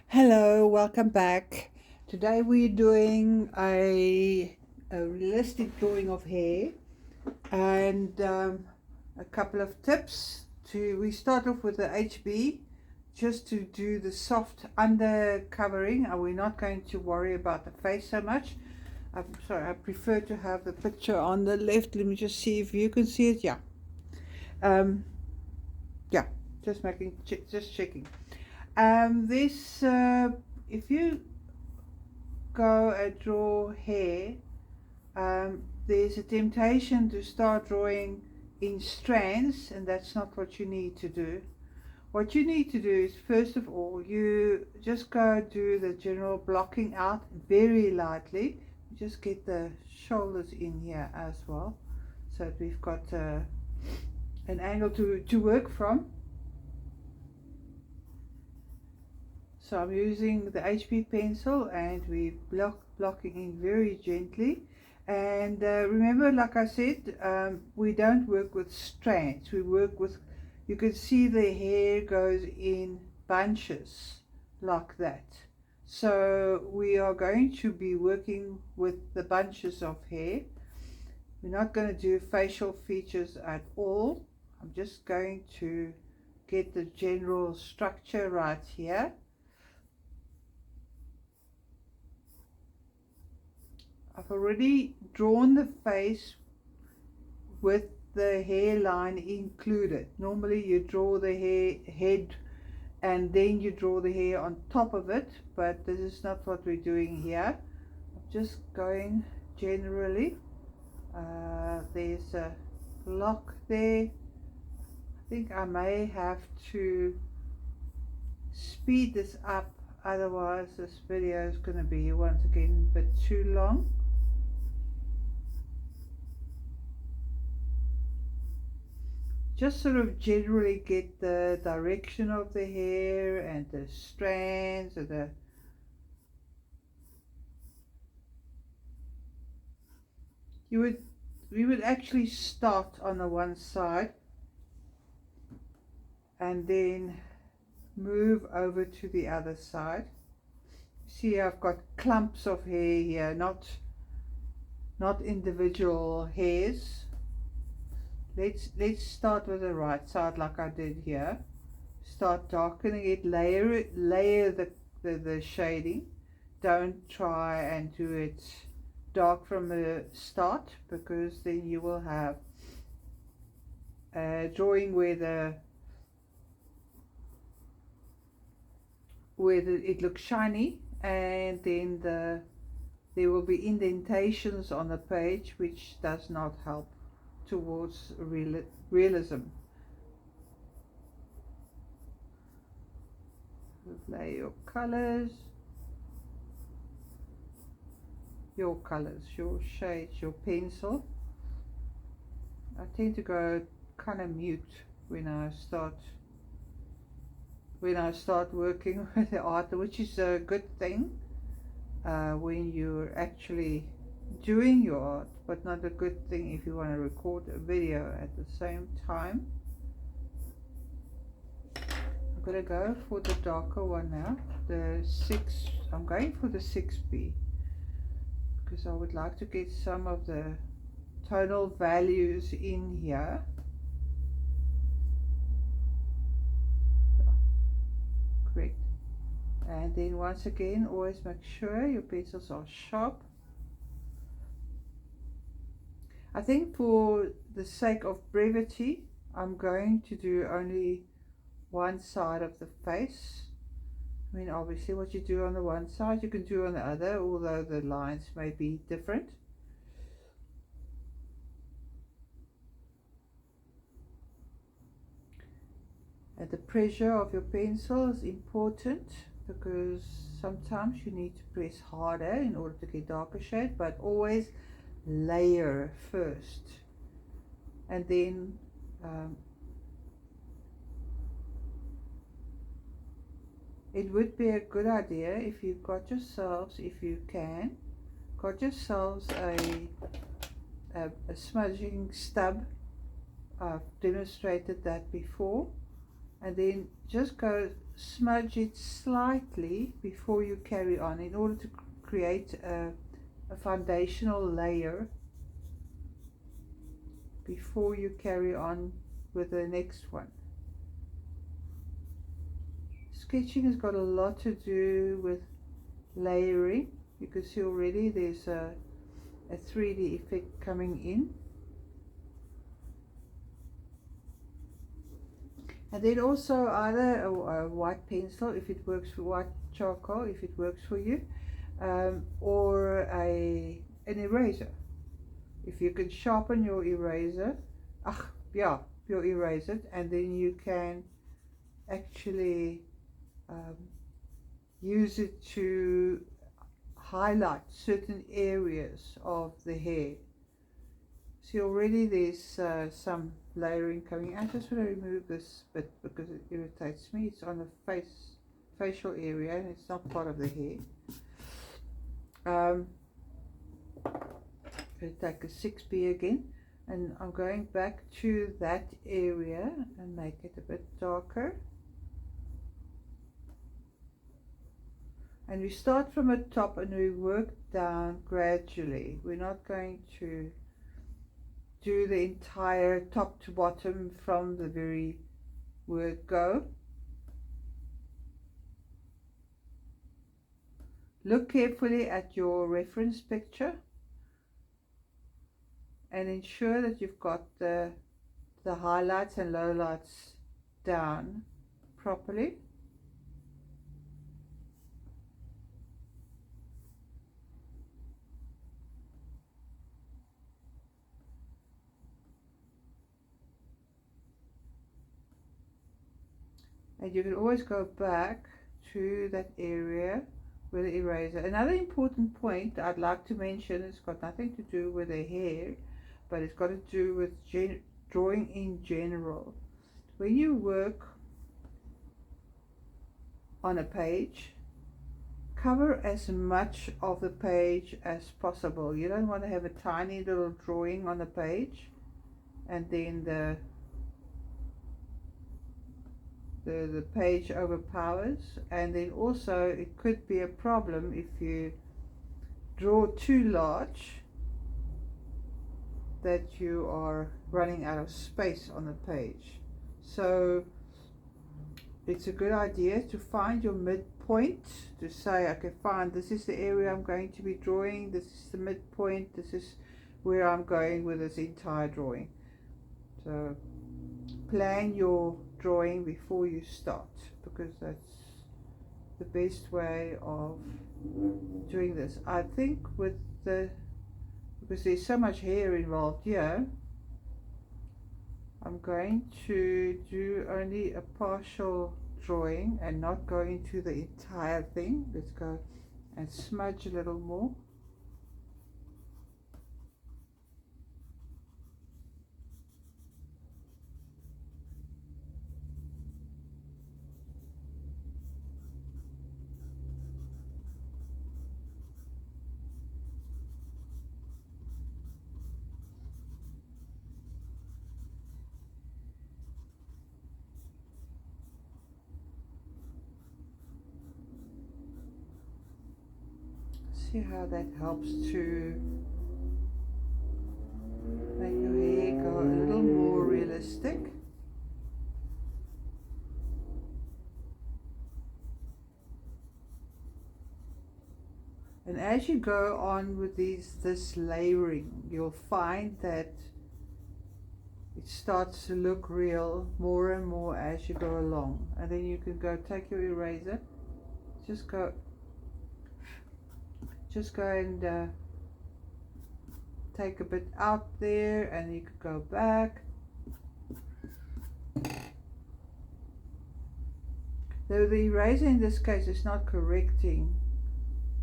Hello, welcome back. Today we're doing a realistic drawing of hair and a couple of tips. We start off with the HB just to do the soft under covering. We're not going to worry about the face so much. I'm sorry, I prefer to have the picture on the left. Let me just see if you can see it. Yeah. Um, yeah, just checking. This if you go and draw hair, there's a temptation to start drawing in strands, and that's not what you need to do. What you need to do is, first of all, you just go do the general blocking out very lightly. Just get the shoulders in here as well, so that we've got an angle to work from. So I'm using the HB pencil and we're blocking in very gently. And remember, like I said, we don't work with strands. We work with, you can see the hair goes in bunches like that. So we are going to be working with the bunches of hair. We're not going to do facial features at all. I'm just going to get the general structure right here. I've already drawn the face with the hairline included. Normally you draw the head and then you draw the hair on top of it, but this is not what we're doing here. I'm just going generally. There's a lock there. I think I may have to speed this up, otherwise this video is going to be once again a bit too long. Just sort of generally get the direction of the hair and the strands and we would actually start on the one side and then move over to the other side. See, I've got clumps of hair here, not individual hairs. Let's start with the right side like I did here. Start darkening it, layer the shading. Don't try and do it dark from the start, because then you will have a drawing where it looks shiny, and then there will be indentations on the page, which does not help towards realism. Lay your colors, your shades, your pencil. I tend to go kind of mute when I start working with the art, which is a good thing when you're actually doing your art, but not a good thing if you want to record a video at the same time. I'm going to go for the darker one now, I'm going for the 6B, because I would like to get some of the tonal values in here. Correct. And then once again, always make sure your pencils are sharp. I think for the sake of brevity, I'm going to do only one side of the face. I mean, obviously what you do on the one side you can do on the other, although the lines may be different. And the pressure of your pencil is important, because sometimes you need to press harder in order to get darker shade, but always layer first, and then it would be a good idea if you got yourselves, if you can, got yourselves a smudging stub. I've demonstrated that before, and then just go smudge it slightly before you carry on in order to create a foundational layer before you carry on with the next one. Sketching has got a lot to do with layering. You can see already there's a 3D effect coming in. And then also either a white pencil if it works, for white charcoal if it works for you, or an eraser. If you can sharpen your eraser, your eraser, and then you can actually use it to highlight certain areas of the hair. See, already there's some layering coming. I just want to remove this bit because it irritates me. It's on the facial area and it's not part of the hair. I'm going to take a 6B again, and I'm going back to that area and make it a bit darker. And we start from the top and we work down gradually. We're not going to do the entire top to bottom from the very word go. Look carefully at your reference picture and ensure that you've got the highlights and lowlights down properly. And you can always go back to that area with the eraser. Another important point I'd like to mention, it's got nothing to do with the hair, but it's got to do with drawing in general. When you work on a page, cover as much of the page as possible. You don't want to have a tiny little drawing on the page and then the page overpowers, and then also it could be a problem if you draw too large that you are running out of space on the page. So it's a good idea to find your midpoint, to say, okay, fine, this is the area I'm going to be drawing, this is the midpoint, this is where I'm going with this entire drawing. So plan your drawing before you start, because that's the best way of doing this. I think because there's so much hair involved here, I'm going to do only a partial drawing and not go into the entire thing. Let's go and smudge a little more. See how that helps to make your hair go a little more realistic. And as you go on with this layering, you'll find that it starts to look real more and more as you go along. And then you can go take your eraser, just go and take a bit out there, and you could go back. Though the eraser in this case is not correcting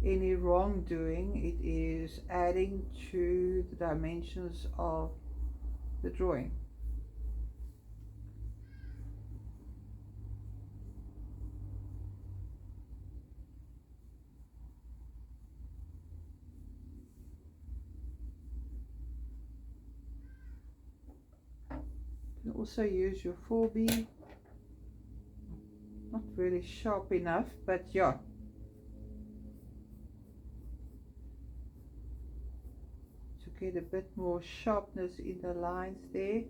any wrongdoing, it is adding to the dimensions of the drawing. You can also use your 4B, not really sharp enough, but yeah. To get a bit more sharpness in the lines there.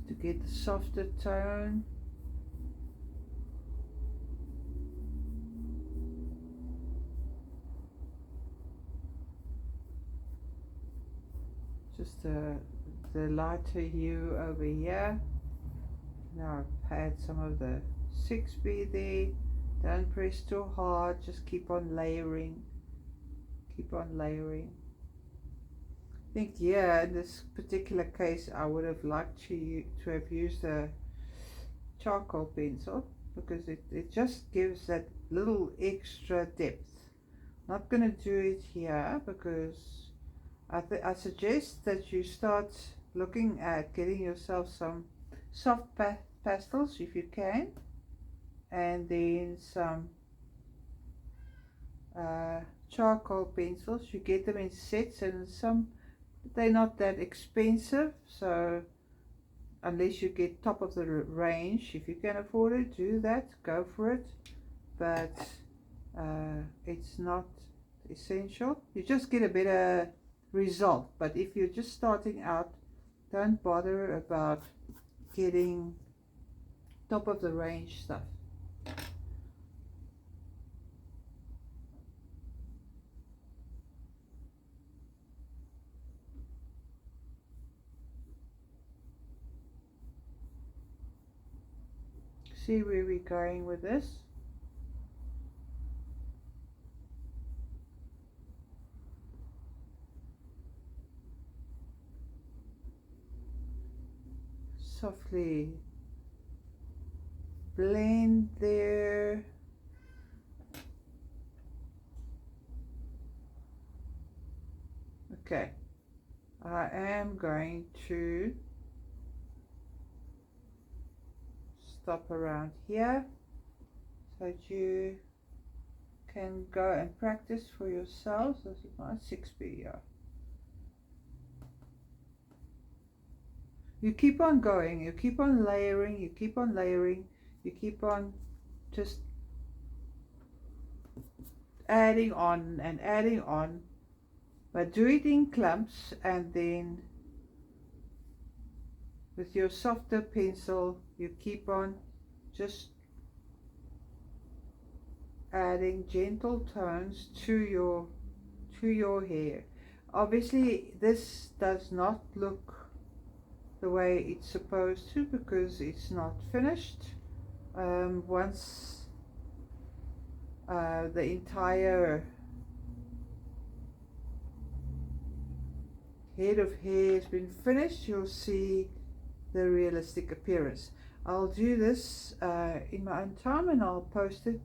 To get the softer tone. Just the lighter hue over here. Now I've had some of the 6B there. Don't press too hard, just keep on layering. Keep on layering. I think, yeah, in this particular case I would have liked to have used a charcoal pencil, because it just gives that little extra depth. Not going to do it here because I suggest that you start looking at getting yourself some soft pastels if you can, and then some charcoal pencils. You get them in sets, and some, they're not that expensive, so unless you get top of the range, if you can afford it, do that, go for it, but it's not essential. You just get a better result. But if you're just starting out, don't bother about getting top of the range stuff. See where we're going with this. Softly blend there. Okay, I am going to stop around here so that you can go and practice for yourselves. This is my 6B. You keep on going, you keep on layering, you keep on layering, you keep on just adding on and adding on, but do it in clumps, and then with your softer pencil you keep on just adding gentle tones to your hair. Obviously this does not look the way it's supposed to because it's not finished. Once the entire head of hair has been finished, you'll see the realistic appearance. I'll do this in my own time, and I'll post it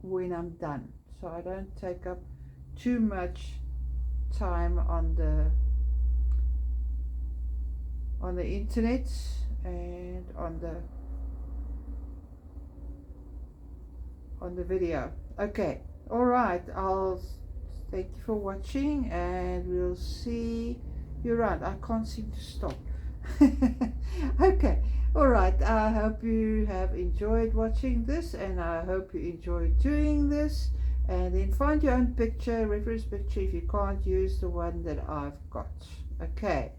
when I'm done, so I don't take up too much time on the internet and on the video. Okay, all right, I'll thank you for watching, and we'll see you around. I can't seem to stop. Okay, all right, I hope you have enjoyed watching this, and I hope you enjoyed doing this. And then find your own picture, reference picture, if you can't use the one that I've got. Okay.